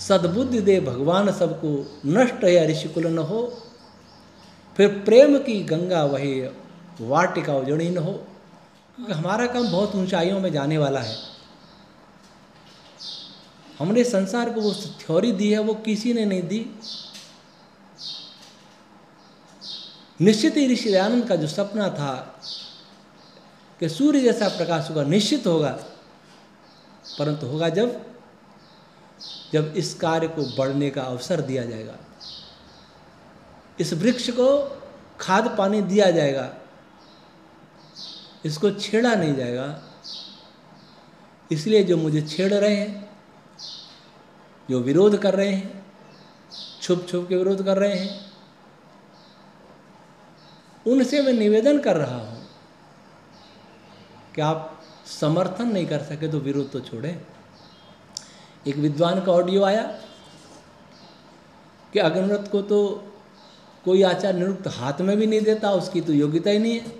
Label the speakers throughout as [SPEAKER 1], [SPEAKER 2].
[SPEAKER 1] सद्बुद्धि दे भगवान सबको, नष्ट है ऋषिकुल न हो। फिर प्रेम की गंगा वही वाटिका उजड़ी न हो। क्योंकि हमारा काम बहुत ऊंचाइयों में जाने वाला है। हमने संसार को वो थ्योरी दी है, वो किसी ने नहीं दी। निश्चित ही ऋषि दयानंद का जो सपना था कि सूर्य जैसा प्रकाश होगा, निश्चित होगा, परंतु होगा जब इस कार्य को बढ़ने का अवसर दिया जाएगा, इस वृक्ष को खाद पानी दिया जाएगा, इसको छेड़ा नहीं जाएगा। इसलिए जो मुझे छेड़ रहे हैं, जो विरोध कर रहे हैं, छुप छुप के विरोध कर रहे हैं, उनसे मैं निवेदन कर रहा हूं कि आप समर्थन नहीं कर सके तो विरोध तो छोड़ें। एक विद्वान का ऑडियो आया कि अग्निव्रत को तो कोई आचार्य निरुक्त हाथ में भी नहीं देता, उसकी तो योग्यता ही नहीं है।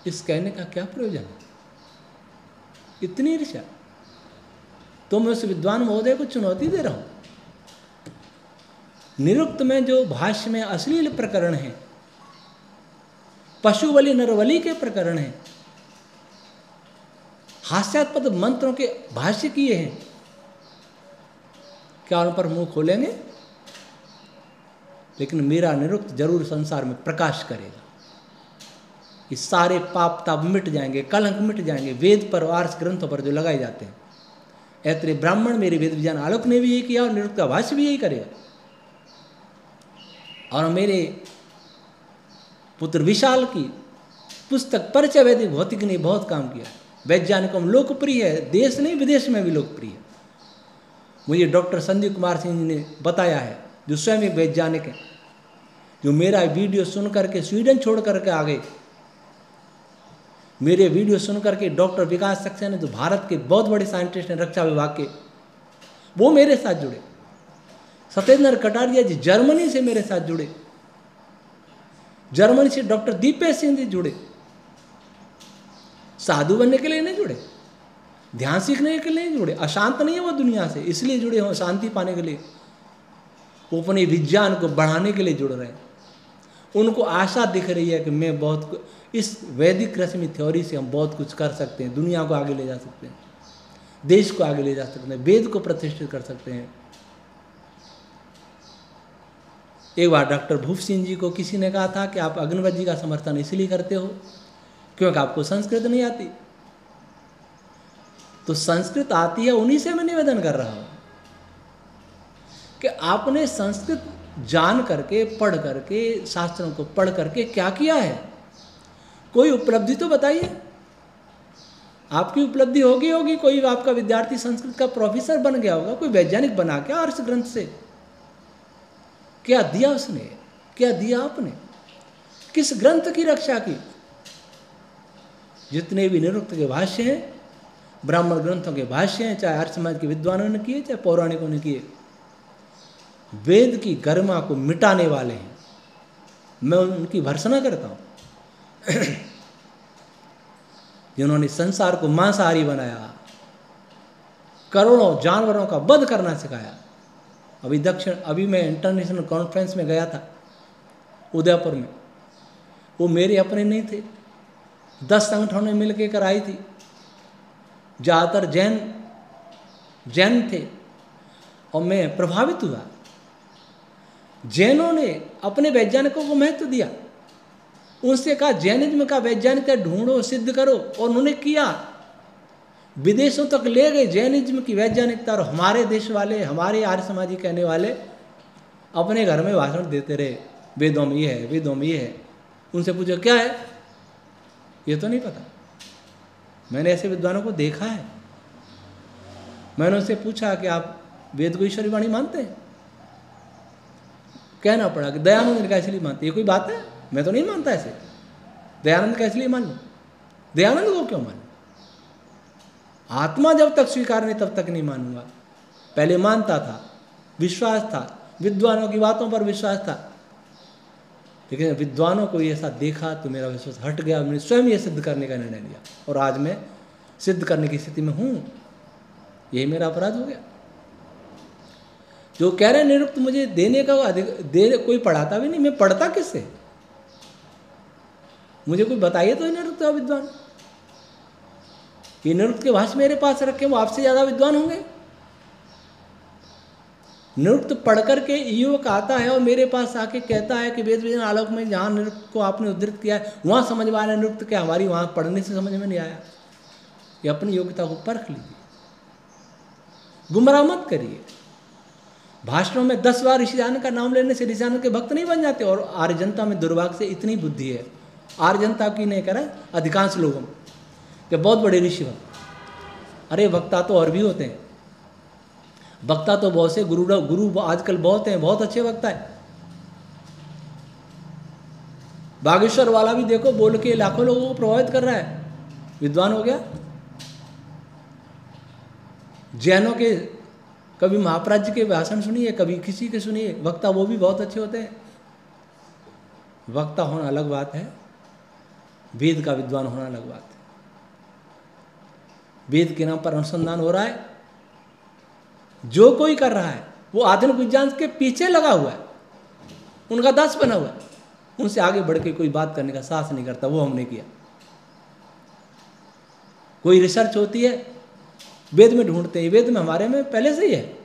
[SPEAKER 1] इस कहने का क्या प्रयोजन? इतनी ईर्ष्या? तो मैं उस विद्वान महोदय को चुनौती दे रहा हूं। निरुक्त में जो भाष्य में अश्लील प्रकरण है, पशु बलि नरबलि के प्रकरण हैं, हास्यास्पद मंत्रों के भाष्य किए हैं, क्या उन पर मुंह खोलेंगे? लेकिन मेरा निरुक्त जरूर संसार में प्रकाश करेगा। ये सारे पाप ताप मिट जाएंगे, कलंक मिट जाएंगे। वेद पर, आर्ष ग्रंथों पर जो लगाए जाते हैं, ऐतरे ब्राह्मण मेरे वेद विज्ञान आलोक ने भी यही किया और निरुक्त का भाष्य भी यही करेगा। और मेरे पुत्र विशाल की पुस्तक परिचय वैदिक भौतिक ने बहुत काम किया। वैज्ञानिकों में लोकप्रिय है, देश नहीं विदेश में भी लोकप्रिय है। मुझे डॉक्टर संदीप कुमार सिंह जी ने बताया है, जो स्वयं एक वैज्ञानिक है, जो मेरा वीडियो सुन करके स्वीडन छोड़ करके आ गए। मेरे वीडियो सुन करके डॉक्टर विकास सक्सेना, जो भारत के बहुत बड़े साइंटिस्ट हैं रक्षा विभाग के, वो मेरे साथ जुड़े। सत्येंद्र कटारिया जी जर्मनी से मेरे साथ जुड़े। जर्मनी से डॉक्टर दीपेश सिंह जी जुड़े। साधु बनने के लिए नहीं जुड़े, ध्यान सीखने के लिए नहीं जुड़े, अशांत नहीं है वो दुनिया से, इसलिए जुड़े हों शांति पाने के लिए। वो अपने विज्ञान को बढ़ाने के लिए जुड़ रहे हैं। उनको आशा दिख रही है कि मैं बहुत, इस वैदिक रश्मि थ्योरी से हम बहुत कुछ कर सकते हैं, दुनिया को आगे ले जा सकते हैं, देश को आगे ले जा सकते हैं, वेद को प्रतिष्ठित कर सकते हैं। एक बार डॉक्टर भूप सिंह जी को किसी ने कहा था कि आप अग्निव्रत जी का समर्थन इसलिए करते हो क्योंकि आपको संस्कृत नहीं आती। तो संस्कृत आती है, उन्हीं से मैं निवेदन कर रहा हूं कि आपने संस्कृत जान करके, पढ़ करके, शास्त्रों को पढ़ करके क्या किया है? कोई उपलब्धि तो बताइए। आपकी उपलब्धि होगी, कोई आपका विद्यार्थी संस्कृत का प्रोफेसर बन गया होगा, कोई वैज्ञानिक बना क्या आर्ष ग्रंथ से? क्या दिया उसने? क्या दिया आपने? किस ग्रंथ की रक्षा की? जितने भी निरुक्त के भाष्य हैं, ब्राह्मण ग्रंथों के भाष्य हैं, चाहे आर्य समाज के विद्वानों ने किए, चाहे पौराणिकों ने किए, वेद की गरिमा को मिटाने वाले हैं। मैं उनकी भर्त्सना करता हूं जिन्होंने संसार को मांसाहारी बनाया, करोड़ों जानवरों का वध करना सिखाया। अभी मैं इंटरनेशनल कॉन्फ्रेंस में गया था उदयपुर में। वो मेरे अपने नहीं थे, 10 संगठनों ने मिलकर कराई थी। ज़्यादातर जैन थे और मैं प्रभावित हुआ। जैनों ने अपने वैज्ञानिकों को महत्व दिया। उनसे कहा जैनिज्म का वैज्ञानिकता ढूंढो, सिद्ध करो, और उन्होंने किया। विदेशों तक ले गए जैनिज्म की वैज्ञानिकता। और हमारे देश वाले, हमारे आर्य समाजी कहने वाले अपने घर में भाषण देते रहे, वेदों में ये है, वेदों में ये है। उनसे पूछो क्या है, ये तो नहीं पता। मैंने ऐसे विद्वानों को देखा है। मैंने उनसे पूछा कि आप वेद को ईश्वरी वाणी मानते हैं? कहना पड़ा कि दयानंद का इसलिए मानते। ये कोई बात है? मैं तो नहीं मानता ऐसे। दयानंद का इसलिए मान लूं? दयानंद को क्यों मानूं? आत्मा जब तक स्वीकार नहीं तब तक नहीं मानूंगा। पहले मानता था, विश्वास था, विद्वानों की बातों पर विश्वास था, लेकिन विद्वानों को ये ऐसा देखा तो मेरा विश्वास हट गया। मैंने स्वयं ये सिद्ध करने का निर्णय लिया और आज मैं सिद्ध करने की स्थिति में हूँ। यही मेरा अपराध हो गया। जो कह रहे हैं निरुक्त मुझे देने का कोई पढ़ाता भी नहीं, मैं पढ़ता किससे? मुझे कोई बताइए तो निरुक्त का विद्वान। ये निरुक्त के भाष्य मेरे पास रखे, वो आपसे ज्यादा विद्वान होंगे। निरुक्त पढ़ करके युवक आता है और मेरे पास आके कहता है कि वेद विजन आलोक में जहाँ निरुक्त को आपने उद्धृत किया है वहाँ समझ में आ रहा है निरुक्त क्या, हमारी वहाँ पढ़ने से समझ में नहीं आया। ये अपनी योग्यता को परख लीजिए, गुमराह मत करिए। भाषणों में 10 बार ऋषिदान का नाम लेने से ऋषिदान के भक्त नहीं बन जाते। और आर्य जनता में दुर्भाग्य से इतनी बुद्धि है, आर्य जनता की नहीं करें अधिकांश लोगों में, कि बहुत बड़े ऋषि भक्त। अरे वक्ता तो और भी होते हैं, वक्ता तो बहुत से गुरु आजकल बहुत हैं, बहुत अच्छे वक्ता है। बागेश्वर वाला भी देखो बोल के लाखों लोगों को प्रभावित कर रहा है, विद्वान हो गया। जैनों के कभी महापराज जी के भाषण सुनिए, कभी किसी के सुनिए, वक्ता वो भी बहुत अच्छे होते हैं। वक्ता होना अलग बात है, वेद का विद्वान होना अलग बात है। वेद के नाम पर अनुसंधान हो रहा है, जो कोई कर रहा है वो आधुनिक विज्ञान के पीछे लगा हुआ है, उनका दास बना हुआ है, उनसे आगे बढ़ के कोई बात करने का साहस नहीं करता। वो हमने किया। कोई रिसर्च होती है वेद में ढूंढते हैं, वेद में हमारे में पहले से ही है।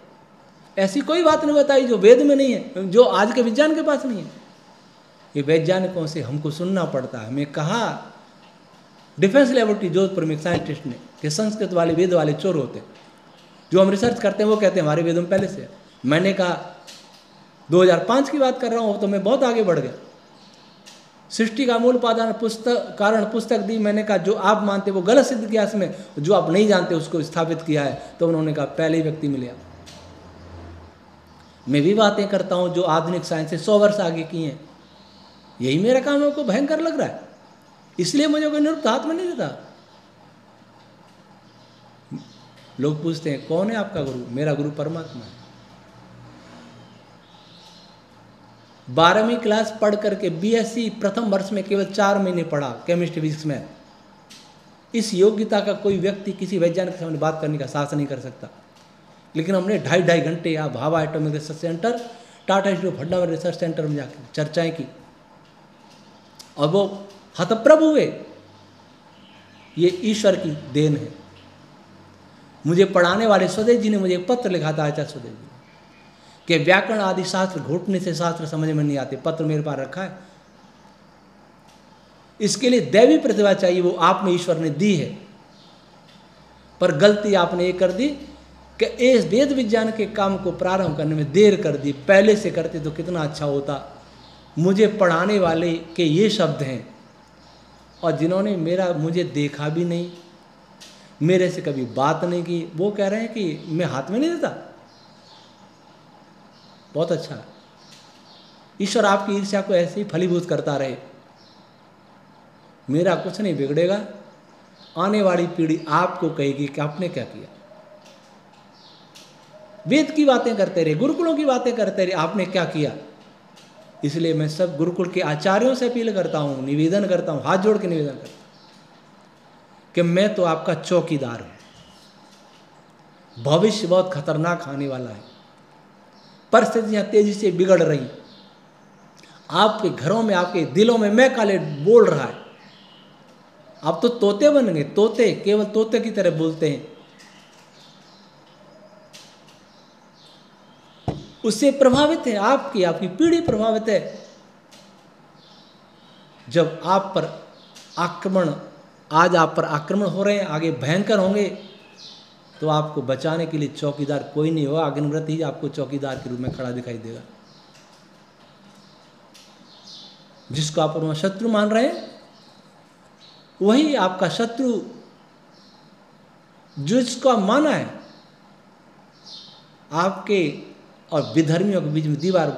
[SPEAKER 1] ऐसी कोई बात नहीं बताई जो वेद में नहीं है, जो आज के विज्ञान के पास नहीं है। ये वैज्ञानिकों से हमको सुनना पड़ता है। हमें कहा डिफेंस लेबोरेटरी जोधपुर में एक साइंटिस्ट ने कि संस्कृत वाले वेद वाले चोर होते हैं, जो हम रिसर्च करते हैं वो कहते हैं हमारे वेदों में पहले से है। मैंने कहा 2005 की बात कर रहा हूँ, तो मैं बहुत आगे बढ़ गया। सृष्टि का मूल उपादान कारण पुस्तक दी, मैंने कहा जो आप मानते वो गलत सिद्ध किया, इसमें जो आप नहीं जानते उसको स्थापित किया है। तो उन्होंने कहा पहले ही व्यक्ति मिला। मैं भी बातें करता हूँ जो आधुनिक साइंस से 100 वर्ष आगे की हैं, यही मेरा काम है। को भयंकर लग रहा है, इसलिए मुझे कोई निरुक्त हाथ में नहीं देता। लोग पूछते हैं कौन है आपका गुरु? मेरा गुरु परमात्मा है। 12वीं क्लास पढ़ करके बीएससी प्रथम वर्ष में केवल 4 महीने पढ़ा केमिस्ट्री फिजिक्स में। इस योग्यता का कोई व्यक्ति किसी वैज्ञानिक के सामने बात करने का साहस नहीं कर सकता। लेकिन हमने 2.5 घंटे यहाँ Bhabha atomic research centre, Tata institute fundamental research centre में जाकर चर्चाएं की और वो हतप्रभ हुए। ये ईश्वर की देन है। मुझे पढ़ाने वाले स्वदेव जी ने मुझे एक पत्र लिखा था, आचार्य स्वदेव जी, कि व्याकरण आदि शास्त्र घोटने से शास्त्र समझ में नहीं आते। पत्र मेरे पास रखा है। इसके लिए दैवी प्रतिभा चाहिए, वो आप में ईश्वर ने दी है। पर गलती आपने ये कर दी कि इस वेद विज्ञान के काम को प्रारंभ करने में देर कर दी। पहले से करते तो कितना अच्छा होता। मुझे पढ़ाने वाले के ये शब्द हैं, और जिन्होंने मुझे देखा भी नहीं, मेरे से कभी बात नहीं की, वो कह रहे हैं कि मैं हाथ में नहीं देता। बहुत अच्छा। ईश्वर आपकी ईर्ष्या को ऐसे ही फलीभूत करता रहे। मेरा कुछ नहीं बिगड़ेगा। आने वाली पीढ़ी आपको कहेगी कि आपने क्या किया। वेद की बातें करते रहे, गुरुकुलों की बातें करते रहे, आपने क्या किया। इसलिए मैं सब गुरुकुल के आचार्यों से अपील करता हूं, निवेदन करता हूं, हाथ जोड़ के निवेदन करता हूं कि मैं तो आपका चौकीदार हूं। भविष्य बहुत खतरनाक आने वाला है। परिस्थितियां तेजी से बिगड़ रही, आपके घरों में, आपके दिलों में मैं काले बोल रहा है। आप तो तोते बन गए, तोते, केवल तोते की तरह बोलते हैं। उससे प्रभावित है आपकी पीढ़ी प्रभावित है। जब आप पर आक्रमण, आज आप पर आक्रमण हो रहे हैं, आगे भयंकर होंगे, तो आपको बचाने के लिए चौकीदार कोई नहीं होगा। अग्निव्रत ही आपको चौकीदार के रूप में खड़ा दिखाई देगा। जिसको आप अपना शत्रु मान रहे हैं वही आपका शत्रु, जिसको आप माना है, आपके और विधर्मियों के बीच में दीवार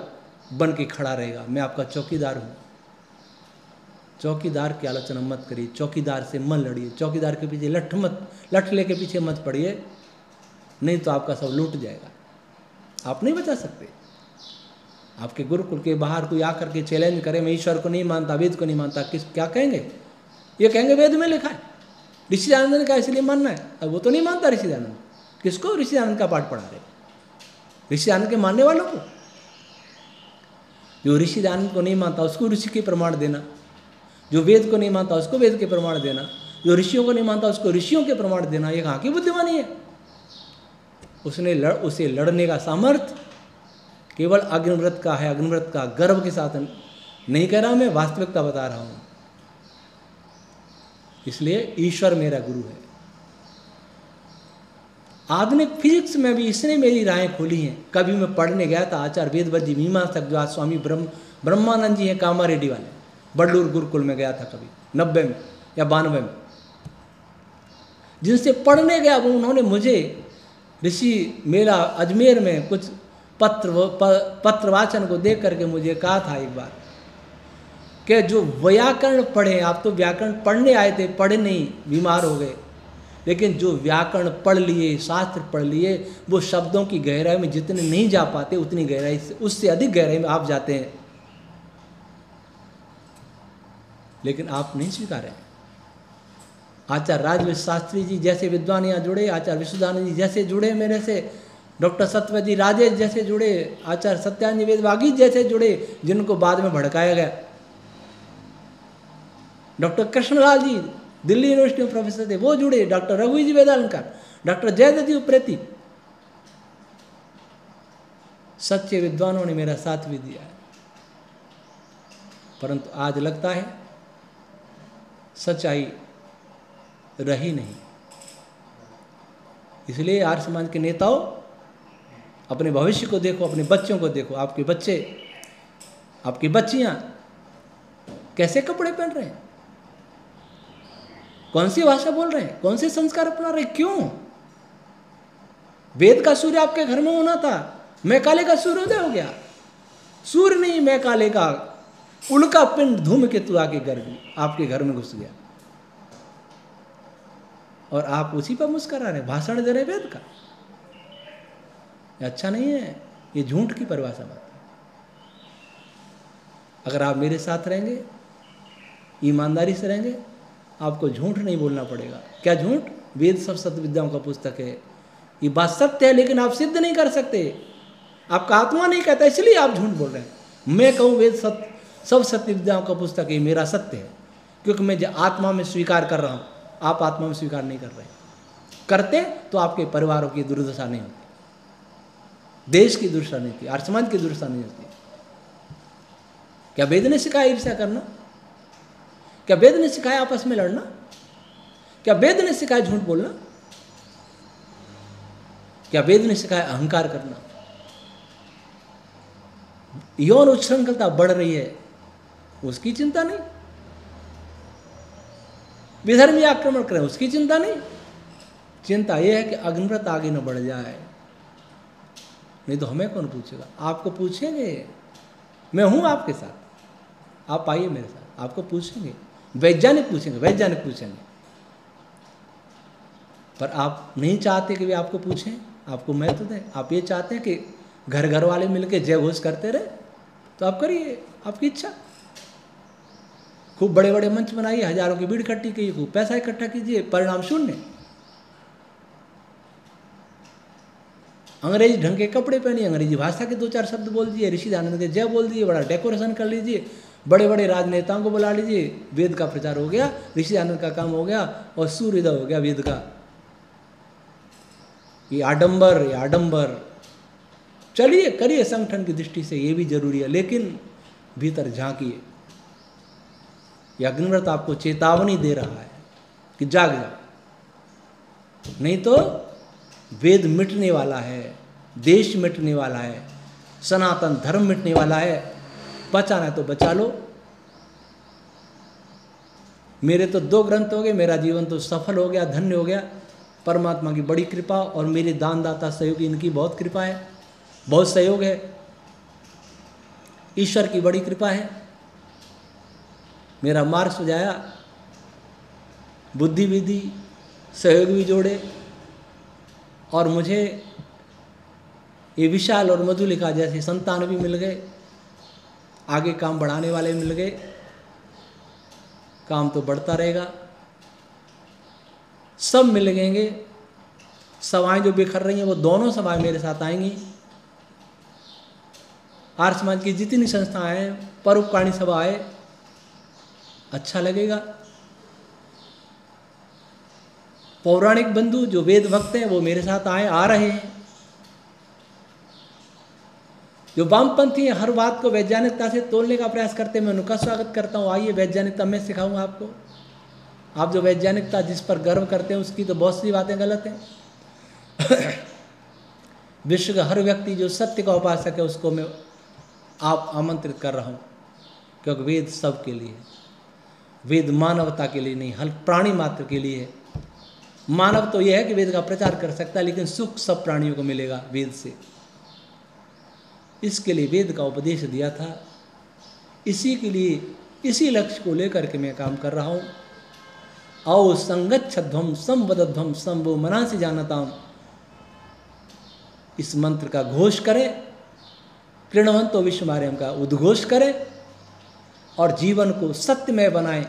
[SPEAKER 1] बन के खड़ा रहेगा। मैं आपका चौकीदार हूं। चौकीदार की आलोचना मत करिए, चौकीदार से मन लड़िए, चौकीदार के पीछे लठ लेके पीछे मत पड़िए, नहीं तो आपका सब लूट जाएगा। आप नहीं बचा सकते। आपके गुरुकुल के बाहर कोई आकर के चैलेंज करे, मैं ईश्वर को नहीं मानता, वेद को नहीं मानता, क्या कहेंगे? ये कहेंगे वेद में लिखा है, ऋषि दयानंद ने कहा इसलिए मानना है। अब वो तो नहीं मानता ऋषि दयानंद, किसको? ऋषि आनंद का पाठ पढ़ा रहे, ऋषि आनंद के मानने वालों को। जो ऋषि आनंद को नहीं मानता उसको ऋषि के प्रमाण देना, जो वेद को नहीं मानता उसको वेद के प्रमाण देना, जो ऋषियों को नहीं मानता उसको ऋषियों के प्रमाण देना, ये कहाँ की बुद्धिमानी है? उसे लड़ने का सामर्थ्य केवल अग्निव्रत का है। अग्निव्रत का गर्व के साथ नहीं कह रहा, मैं वास्तविकता बता रहा हूं। इसलिए ईश्वर मेरा गुरु है। आधुनिक फिजिक्स में भी इसने मेरी राहें खोली हैं। कभी मैं पढ़ने गया था आचार्य वेदवती मीमांसक जो आज स्वामी ब्रह्मानंद जी हैं कामारेड्डी वाले, बडलूर गुरुकुल में गया था कभी 90 में या 92 में, जिनसे पढ़ने गया वो उन्होंने मुझे ऋषि मेला अजमेर में कुछ पत्र वाचन को देख करके मुझे कहा था एक बार कि जो व्याकरण पढ़े, आप तो व्याकरण पढ़ने आए थे, पढ़े नहीं, बीमार हो गए, लेकिन जो व्याकरण पढ़ लिए, शास्त्र पढ़ लिए, वो शब्दों की गहराई में जितने नहीं जा पाते उतनी गहराई से, उससे अधिक गहराई में आप जाते हैं, लेकिन आप नहीं स्वीकार रहे। आचार्य राजवेश शास्त्री जी जैसे विद्वान यहाँ जुड़े, आचार्य विश्वदानंद जी जैसे जुड़े मेरे से, डॉक्टर सत्यवती राजेश जैसे जुड़े, आचार्य सत्यानंद वेदवागी जैसे जुड़े, जिनको बाद में भड़काया गया, डॉक्टर कृष्णलाल जी दिल्ली यूनिवर्सिटी में प्रोफेसर थे, वो जुड़े, डॉक्टर रघुवी जी वेदालंकार, डॉक्टर जयदत्त जी उप्रेती, सच्चे विद्वानों ने मेरा साथ भी दिया है। परंतु आज लगता है सच्चाई रही नहीं। इसलिए आर्य समाज के नेताओं, अपने भविष्य को देखो, अपने बच्चों को देखो। आपके बच्चे, आपकी बच्चियां कैसे कपड़े पहन रहे हैं, कौन सी भाषा बोल रहे हैं, कौन से संस्कार अपना रहे, क्यों? वेद का सूर्य आपके घर में होना था, मैकाले का सूर्योदय हो गया। सूर्य नहीं, मैकाले का उल्का पिंड धूमकेतु आके आपके घर में घुस गया, और आप उसी पर मुस्कुरा रहे, भाषण दे रहे वेद का। ये अच्छा नहीं है, ये झूठ की परिभाषा बात है। अगर आप मेरे साथ रहेंगे, ईमानदारी से रहेंगे, आपको झूठ नहीं बोलना पड़ेगा। क्या झूठ? वेद सब सत्य विद्याओं का पुस्तक है, ये बात सत्य है, लेकिन आप सिद्ध नहीं कर सकते, आपका आत्मा नहीं कहता, इसलिए आप झूठ बोल रहे हैं। मैं कहूँ वेद सब सत्य विद्याओं का पुस्तक है, मेरा सत्य है, क्योंकि मैं आत्मा में स्वीकार कर रहा हूँ, आप आत्मा में स्वीकार नहीं कर रहे। करते तो आपके परिवारों की दुर्दशा नहीं होती, देश की दुर्दशा नहीं होती, आर्य समाज की दुर्दशा नहीं होती। क्या वेद ने सिखाया ईर्ष्या करना? क्या वेद ने सिखाया आपस में लड़ना? क्या वेद ने सिखाया झूठ बोलना? क्या वेद ने सिखाया अहंकार करना? यौन उच्छृंखलता बढ़ रही है, उसकी चिंता नहीं। विधर्मी आक्रमण करें, उसकी चिंता नहीं। चिंता यह है कि अग्निव्रत आगे न बढ़ जाए, नहीं तो हमें कौन पूछेगा? आपको पूछेंगे, मैं हूं आपके साथ, आप आइए मेरे साथ, आपको पूछेंगे, वैज्ञानिक पूछेंगे, वैज्ञानिक पूछेंगे। पर आप नहीं चाहते कि वे आपको पूछें, आपको महत्व दें। आप ये चाहते हैं कि घर घर वाले मिलकर जय घोष करते रहे, तो आप करिए, आपकी इच्छा। खूब बड़े बड़े मंच बनाइए, हजारों की भीड़ इकट्ठी कीजिए, खूब पैसा इकट्ठा कीजिए, परिणाम शून्य। अंग्रेजी ढंग के कपड़े पहनिए, अंग्रेजी भाषा के 2-4 शब्द बोल दिए, ऋषि आनंद के जय बोल दिए, बड़ा डेकोरेशन कर लीजिए, बड़े बड़े राजनेताओं को बुला लीजिए, वेद का प्रचार हो गया, ऋषि आनंद का काम हो गया, और सूर्योदय हो गया वेद का। ये आडंबर चलिए करिए, संगठन की दृष्टि से ये भी जरूरी है, लेकिन भीतर झांकिए। यह अग्निव्रत आपको चेतावनी दे रहा है कि जाग जाओ, नहीं तो वेद मिटने वाला है, देश मिटने वाला है, सनातन धर्म मिटने वाला है। बचाना है तो बचा लो। मेरे तो 2 ग्रंथ हो गए, मेरा जीवन तो सफल हो गया, धन्य हो गया। परमात्मा की बड़ी कृपा और मेरे दानदाता सहयोगी, इनकी बहुत कृपा है, बहुत सहयोग है, ईश्वर की बड़ी कृपा है। मेरा मार्ग सुझाया, बुद्धि भी दी, सहयोग भी जोड़े, और मुझे ये विशाल और मधुलिका जैसे संतान भी मिल गए, आगे काम बढ़ाने वाले मिल गए। काम तो बढ़ता रहेगा, सब मिल गएंगे, सभाएं जो बिखर रही हैं वो दोनों सभाएं मेरे साथ आएंगी। आर्य समाज की जितनी संस्थाएं हैं, परोपकारी सभा है, अच्छा लगेगा। पौराणिक बंधु जो वेद भक्त हैं वो मेरे साथ आ रहे हैं। जो वामपंथी हैं हर बात को वैज्ञानिकता से तोलने का प्रयास करते हैं, मैं उनका स्वागत करता हूँ। आइए वैज्ञानिकता मैं सिखाऊंगा आपको। आप जो वैज्ञानिकता जिस पर गर्व करते हैं उसकी तो बहुत सी बातें गलत हैं। विश्व का हर व्यक्ति जो सत्य का उपासक है उसको मैं आप आमंत्रित कर रहा हूँ, क्योंकि वेद सबके लिए है। वेद मानवता के लिए नहीं, हर प्राणी मात्र के लिए है। मानव तो यह है कि वेद का प्रचार कर सकता है, लेकिन सुख सब प्राणियों को मिलेगा वेद से। इसके लिए वेद का उपदेश दिया था। इसी के लिए, इसी लक्ष्य को लेकर के मैं काम कर रहा हूँ। आओ संगच्छध्वम संवदध्वम संभो मनासि जानताम, इस मंत्र का घोष करें, कृणवंतो विश्वमार्यम का उद्घोष करें और जीवन को सत्यमय बनाएं,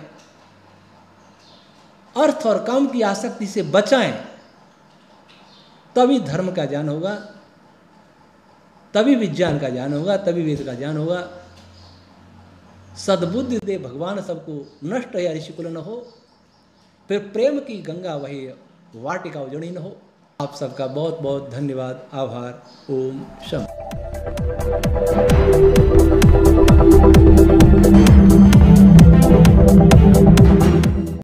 [SPEAKER 1] अर्थ और काम की आसक्ति से बचाएं। तभी धर्म का ज्ञान होगा, तभी विज्ञान का ज्ञान होगा, तभी वेद का ज्ञान होगा। सद्बुद्धि दे भगवान सबको, नष्ट या ऋषिकुल न हो, फिर प्रेम की गंगा वही वाटिका उजड़ी न हो। आप सबका बहुत बहुत धन्यवाद, आभार। ओम शम।